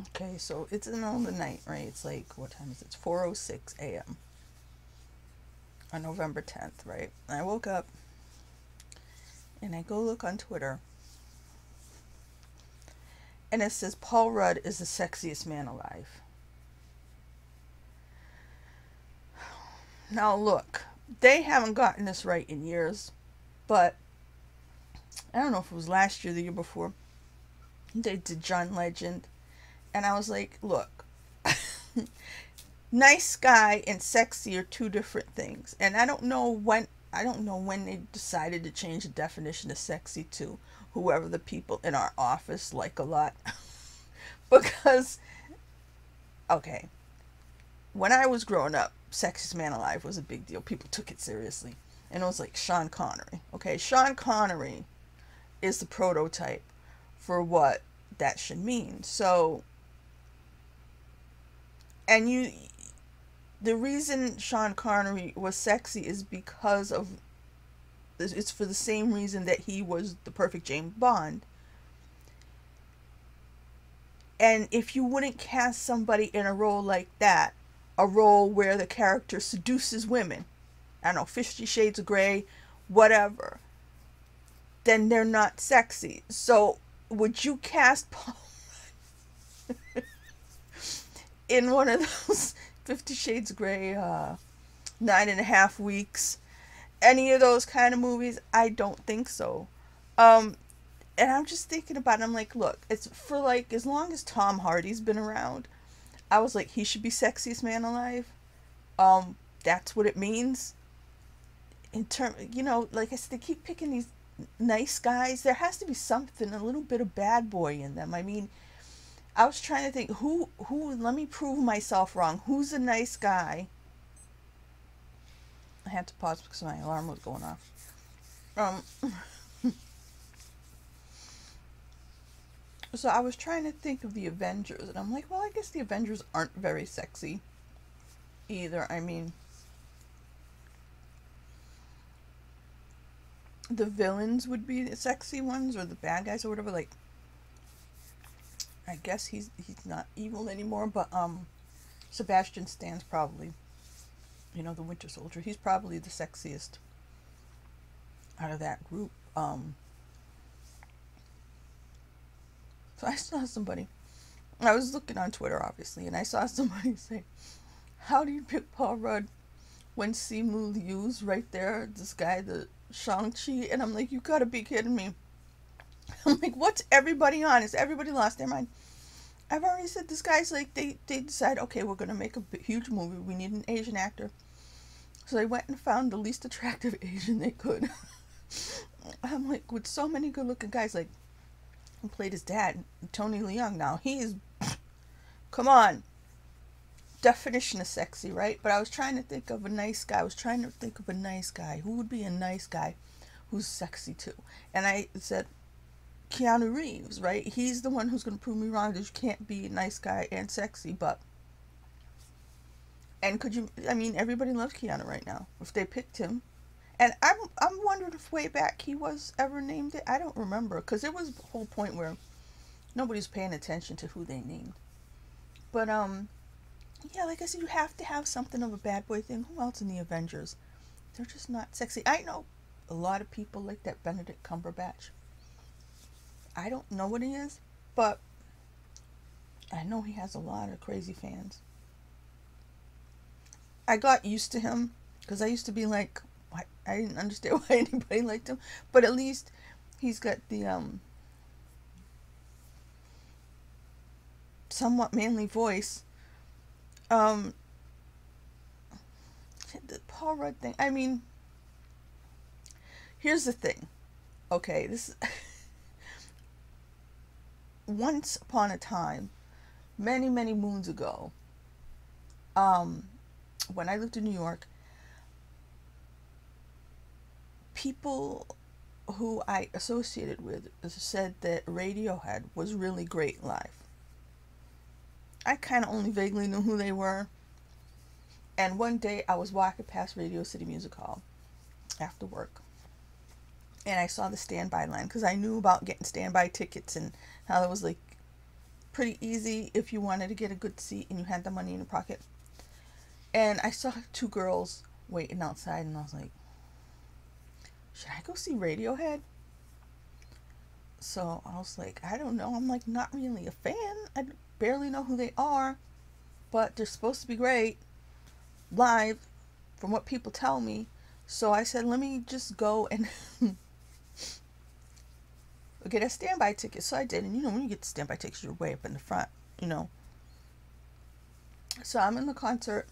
Okay, so it's in the middle of the night, right? It's like, what time is it? It's 4:06 a.m. on November 10th, right? And I woke up and I go look on Twitter and it says Paul Rudd is the sexiest man alive. Now, look, they haven't gotten this right in years, but I don't know if it was last year, or the year before, they did John Legend, and I was like, look, nice guy and sexy are two different things, and I don't know when they decided to change the definition of sexy to whoever the people in our office like a lot, because okay, when I was growing up, sexiest man alive was a big deal. People took it seriously, and it was like Sean Connery. Okay, Sean Connery is the prototype for what that should mean. So, and you, the reason Sean Connery was sexy is because of, it's for the same reason that he was the perfect James Bond. And if you wouldn't cast somebody in a role like that, a role where the character seduces women, I don't know, 50 Shades of Grey, whatever, then they're not sexy. So would you cast Paul in one of those 50 Shades of Grey, 9.5 weeks, any of those kind of movies? I don't think so. Um, and I'm just thinking about it. I'm like, look, it's for like as long as Tom Hardy's been around, I was like, he should be sexiest man alive. That's what it means. In term, like I said, they keep picking these nice guys. There has to be something, a little bit of bad boy in them. I mean, I was trying to think who. Let me prove myself wrong. Who's a nice guy? I had to pause because my alarm was going off. Um, so I was trying to think of the Avengers, and I'm like, well, I guess the Avengers aren't very sexy either. I mean, the villains would be the sexy ones, or the bad guys, or whatever. Like, I guess he's not evil anymore, but Sebastian Stan's probably, the Winter Soldier. He's probably the sexiest out of that group. So I saw somebody. I was looking on Twitter, obviously, and I saw somebody say, "How do you pick Paul Rudd when Simu Liu's right there? This guy, the Shang-Chi," and I'm like, "You gotta be kidding me!" I'm like, "What's everybody on? Is everybody lost their mind?" I've already said this guy's like they decide, okay, we're gonna make a huge movie. We need an Asian actor, so they went and found the least attractive Asian they could. I'm like, with so many good-looking guys, like who played his dad, Tony Leung. Now he is, come on, definition of sexy, right? But I was trying to think of a nice guy. I was trying to think of a nice guy. Who would be a nice guy who's sexy too? And I said Keanu Reeves, right? He's the one who's going to prove me wrong that you can't be a nice guy and sexy, but. And could you, I mean, everybody loves Keanu right now. If they picked him. And I'm wondering if way back he was ever named it. I don't remember. Because there was a whole point where nobody's paying attention to who they named. But, yeah, like I said, you have to have something of a bad boy thing. Who else in the Avengers? They're just not sexy. I know a lot of people like that Benedict Cumberbatch. I don't know what he is, but I know he has a lot of crazy fans. I got used to him because I used to be like, I didn't understand why anybody liked him, but at least he's got the somewhat manly voice. Um, the Paul Rudd thing. I mean, here's the thing. Okay, this once upon a time, many many moons ago, um, when I lived in New York, people who I associated with said that Radiohead was really great live. I kind of only vaguely knew who they were. And one day I was walking past Radio City Music Hall after work. And I saw the standby line because I knew about getting standby tickets and how there was like pretty easy if you wanted to get a good seat and you had the money in your pocket. And I saw two girls waiting outside, and I was like, should I go see Radiohead? So I was like, I don't know. I'm like not really a fan. I barely know who they are, but they're supposed to be great live from what people tell me. So I said, let me just go and get a standby ticket. So I did. And you know, when you get the standby tickets, you're way up in the front, you know. So I'm in the concert,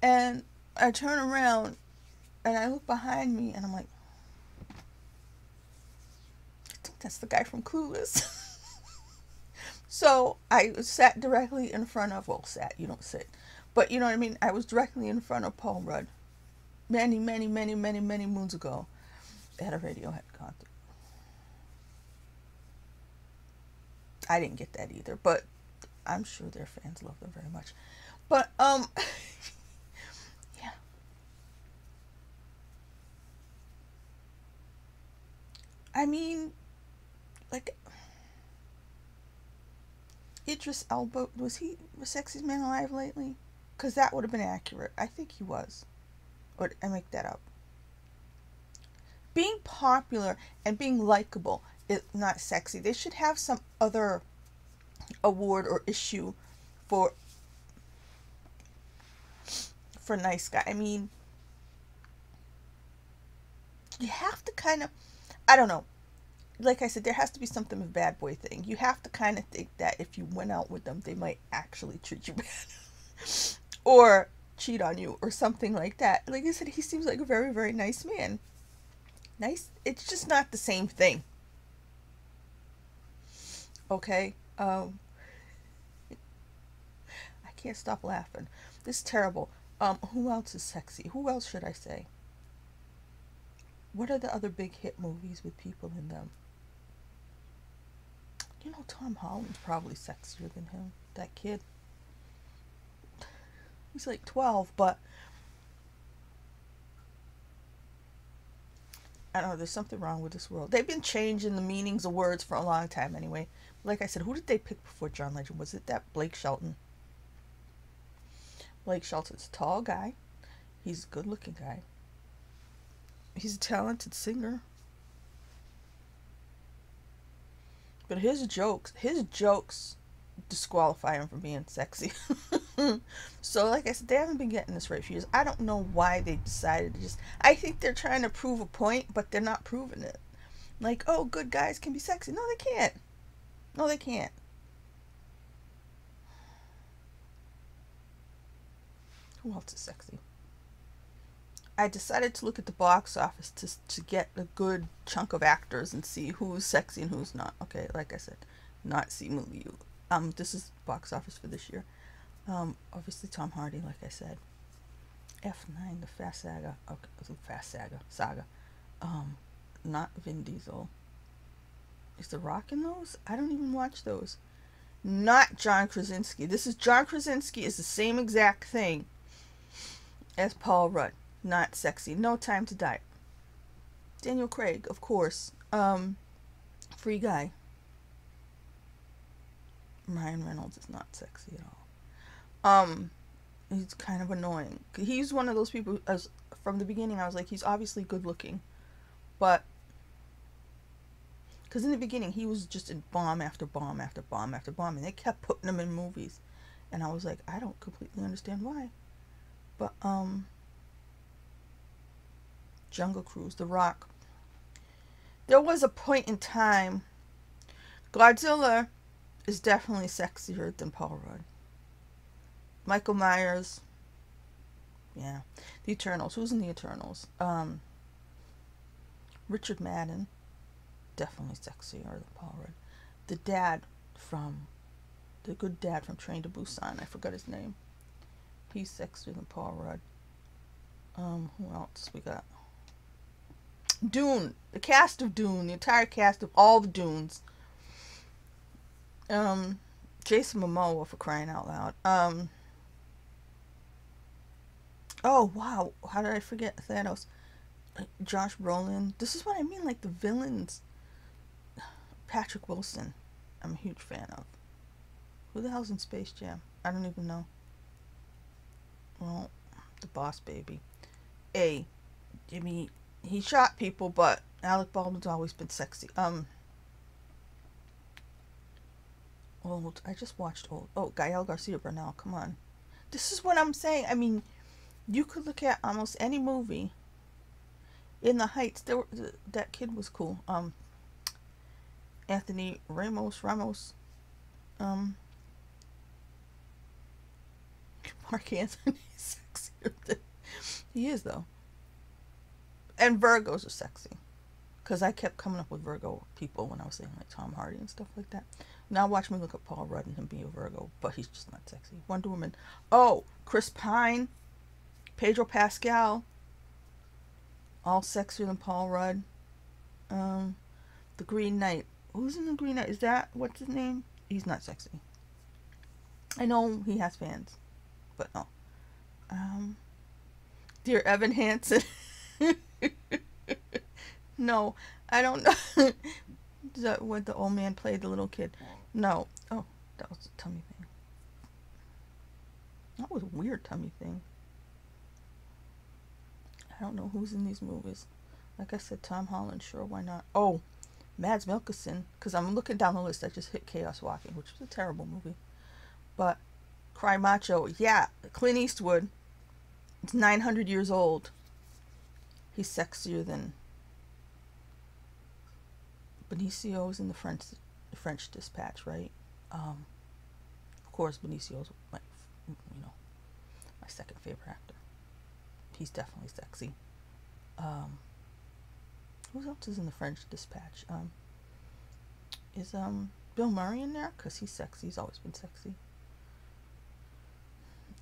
and I turn around and I look behind me, and I'm like, I think that's the guy from Clueless. So I sat directly in front of, well, you don't sit, but you know what I mean? I was directly in front of Paul Rudd many moons ago at a Radiohead concert. I didn't get that either, but I'm sure their fans love them very much. But, yeah. I mean, like, Idris Elba, was he the sexiest man alive lately? Because that would have been accurate. I think he was. Or did I make that up? Being popular and being likable is not sexy. They should have some other award or issue for nice guy. I mean, you have to kind of, I don't know. Like I said, there has to be something of a bad boy thing. You have to kind of think that if you went out with them, they might actually treat you bad. Or cheat on you or something like that. Like I said, he seems like a very nice man. Nice. It's just not the same thing. Okay? I can't stop laughing. This is terrible. Who else is sexy? Who else should I say? What are the other big hit movies with people in them? You know, Tom Holland's probably sexier than him. That kid. He's like 12, but I don't know, there's something wrong with this world. They've been changing the meanings of words for a long time anyway. Like I said, who did they pick before John Legend? Was it that Blake Shelton? Blake Shelton's a tall guy. He's a good looking guy. He's a talented singer. But his jokes disqualify him from being sexy. So like I said, they haven't been getting this right for years. I don't know why they decided to just, I think they're trying to prove a point, but they're not proving it. Like, oh, good guys can be sexy. No, they can't. No, they can't. Who else is sexy? I decided to look at the box office to get a good chunk of actors and see who's sexy and who's not. Okay, like I said, not Simu Liu. This is box office for this year. Obviously Tom Hardy, like I said. F9, the Fast Saga. Okay, the Fast Saga. Not Vin Diesel. Is The Rock in those? I don't even watch those. Not John Krasinski. This is John Krasinski is the same exact thing as Paul Rudd. Not sexy. No Time to Die. Daniel Craig, of course. Free Guy. Ryan Reynolds is not sexy at all. He's kind of annoying. He's one of those people, as from the beginning I was like, he's obviously good looking, but because in the beginning he was just in bomb after bomb after bomb after bomb, and they kept putting him in movies, and I was like, I don't completely understand why. But Jungle Cruise, The Rock. There was a point in time, Godzilla is definitely sexier than Paul Rudd. Michael Myers. Yeah. The Eternals. Who's in the Eternals? Richard Madden. Definitely sexier than Paul Rudd. The good dad from Train to Busan. I forgot his name. He's sexier than Paul Rudd. Who else we got? Dune. The cast of Dune. The entire cast of all the Dunes. Jason Momoa, for crying out loud. Oh, wow. How did I forget Thanos? Josh Brolin. This is what I mean, like the villains. Patrick Wilson. I'm a huge fan of. Who the hell's in Space Jam? I don't even know. Well, the Boss Baby. Jimmy, he shot people, but Alec Baldwin's always been sexy. Old. I just watched old. Oh, Gael Garcia Bernal. Come on. This is what I'm saying. I mean, you could look at almost any movie. In the Heights, that kid was cool. Anthony Ramos. Mark Anthony's sexier than he is, though. And Virgos are sexy. Because I kept coming up with Virgo people when I was saying like Tom Hardy and stuff like that. Now watch me look at Paul Rudd and him be a Virgo, but he's just not sexy. Wonder Woman. Oh, Chris Pine, Pedro Pascal, all sexier than Paul Rudd. The Green Knight. Who's in the Green Knight? Is that, what's his name? He's not sexy. I know he has fans, but no. Dear Evan Hansen. No, I don't know. Is that what the old man played, the little kid? No. Oh, that was a tummy thing. That was a weird tummy thing. I don't know who's in these movies. Like I said, Tom Holland, sure, why not? Oh, Mads Mikkelsen, because I'm looking down the list. I just hit Chaos Walking, which was a terrible movie. But Cry Macho, yeah, Clint Eastwood. It's 900 years old. He's sexier than Benicio's in the French Dispatch, right? Of course, Benicio's my second favorite actor. He's definitely sexy. Who else is in the French Dispatch? Is Bill Murray in there? Because he's sexy. He's always been sexy.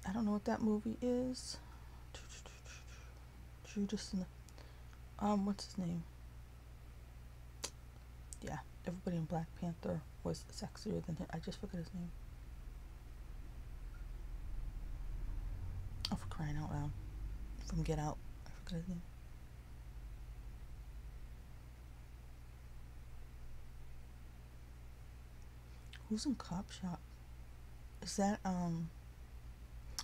I don't know what that movie is. Judas and the... what's his name? Yeah, everybody in Black Panther was sexier than him. I just forgot his name. Oh, for crying out loud. From Get Out. I forgot his name. Who's in Cop Shop? Is that,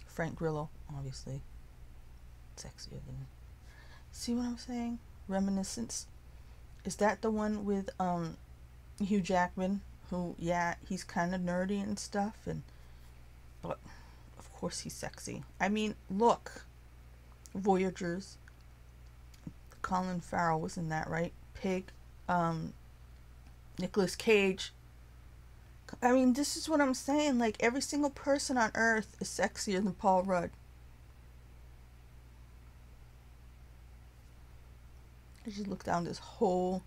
Frank Grillo, obviously. Sexier than... See what I'm saying? Reminiscence. Is that the one with, Hugh Jackman? Who, yeah, he's kind of nerdy and stuff, but, of course he's sexy. I mean, look. Voyagers. Colin Farrell was in that, right? Pig. Nicolas Cage. I mean, this is what I'm saying. Like, every single person on earth is sexier than Paul Rudd. I just looked down this whole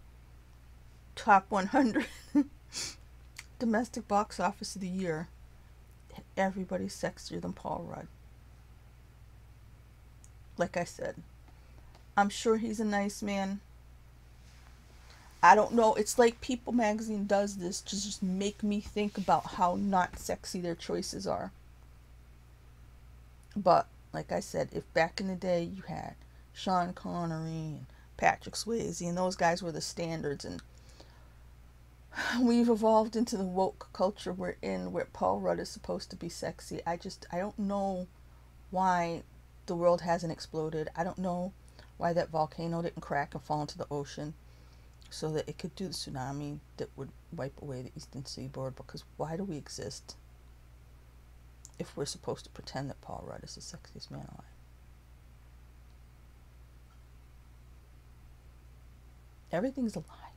top 100 domestic box office of the year. Everybody's sexier than Paul Rudd. Like I said, I'm sure he's a nice man. I don't know. It's like People Magazine does this to just make me think about how not sexy their choices are. But, like I said, if back in the day you had Sean Connery and Patrick Swayze and those guys were the standards, and we've evolved into the woke culture we're in where Paul Rudd is supposed to be sexy. I don't know why the world hasn't exploded. I don't know why that volcano didn't crack and fall into the ocean so that it could do the tsunami that would wipe away the eastern seaboard, because why do we exist if we're supposed to pretend that Paul Rudd is the sexiest man alive? Everything's a lie.